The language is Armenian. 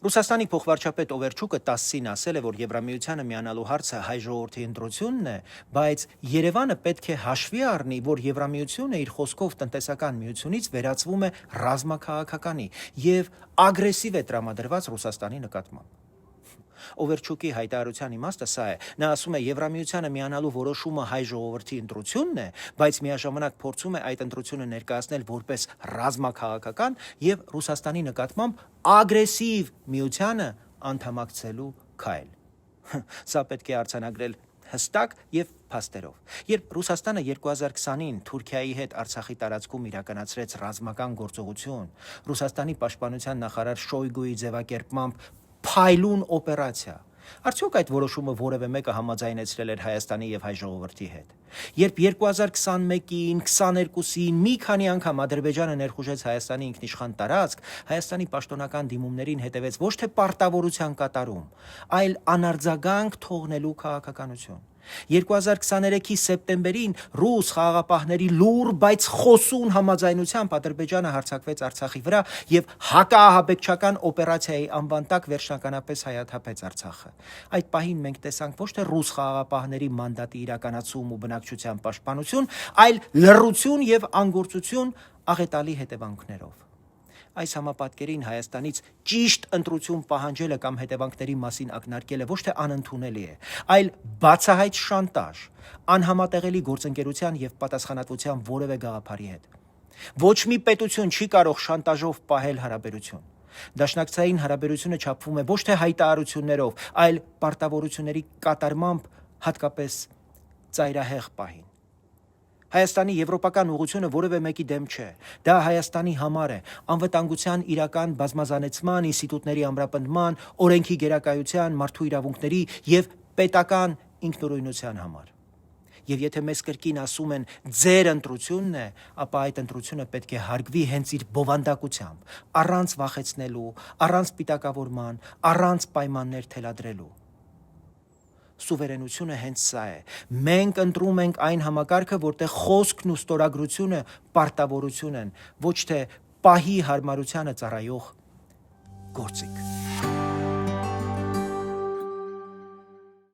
Ռուսաստանի փոխվարչապետ Օվերչուկը ՏԱՍՍ-ին ասել է, որ Եվրամիությանը միանալու հարցը հայ ժողովրդի ընտրությունն է, բայց Երևանը պետք է հաշվի առնի, որ Եվրամիությունը իր խոսքով տնտեսական միությունից վերածվում է ռազմաքաղաքականի եւ ագրեսիվ է տրամադրված Ռուսաստանի նկատմամբ։ Օվերչուկի հայտարարության իմաստը սա է. նա ասում է, Եվրամիությանը միանալու որոշումը հայ ժողովրդի ընտրությունն է, բայց միաժամանակ փորձում է այդ ընտրությունը ներկայացնել որպես ռազմաքաղաքական եւ Ռուսաստանի նկատմամբ ագրեսիվ միությանը անդամակցելու քայլ։ Սա պետք է արձանագրել հստակ եւ փաստերով։ Երբ Ռուսաստանը 2020-ին Թուրքիայի հետ Արցախի տարածքում իրականացրեց ռազմական գործողություն, Ռուսաստանի պաշտպանության նախարար Շոյգուի ձևակերպմամբ փայլուն օպերացիա։ Արդյոք այդ որոշումը որևէ մեկը համաձայնեցրել էր Հայաստանի եւ հայ ժողովրդի հետ։ Երբ 2021-ին, 22-ին մի քանի անգամ Ադրբեջանը ներխուժեց Հայաստանի ինքնիշխան տարածք, Հայաստանի պաշտոնական դիմումներին հետևեց ոչ թե պարտավորության կատարում, այլ անարձագանք թողնելու քաղաքականություն։ 2023-ի սեպտեմբերին ռուս խաղաղապահների լուր, բայց խոսուն համաձայնությամբ Ադրբեջանը հարձակվեց Արցախի վրա եւ հակաահաբեկչական օպերացիայի անվան տակ վերջնականապես հայաթափեց Արցախը։ Այդ պահին մենք տեսանք ոչ թե ռուս խաղաղապահների մանդատի իրականացում ու բնակչության պաշտպանություն, այլ լռություն եւ անգործություն աղետալի հետևանքներով։ Այս համապատկերին Հայաստանից ճիշտ ընտրություն պահանջելը կամ հետևանքների մասին ակնարկելը ոչ թե անընդունելի է, այլ բացահայտ շանտաժ, անհամատեղելի գործընկերության եւ պատասխանատվության որևէ գաղափարի հետ։ Ոչ մի պետություն չի կարող շանտաժով պահել հարաբերություն։ Դաշնակցային հարաբերությունը չափվում է ոչ թե հայտարարություններով, այլ պարտավորությունների կատարմամբ, հատկապես ծայրահեղ պահին։ Հայաստանի եվրոպական ուղղությունը որևէ մեկի դեմ չէ։ Դա Հայաստանի համար է, անվտանգության իրական բազմազանեցման, ինստիտուտների ամրապնդման, օրենքի գերակայության, մարդու իրավունքների եւ պետական ինքնուրույնության համար։ Եվ եթե մեզ կրկին ասում են ձեր ընտրությունն է, ապա այդ ընտրությունը պետք է հարգվի հենց իր բովանդակությամբ, առանց վախեցնելու, առանց պիտակավորման, առանց պայմաններ թելադրելու։ Սուվերենությունը հենց սա է։ Մենք ընտրում ենք այն համակարգը, որտեղ խոսքն ու ստորագրությունը պարտավորություն են, ոչ թե պահի հարմարությանը ծառայող գործիք։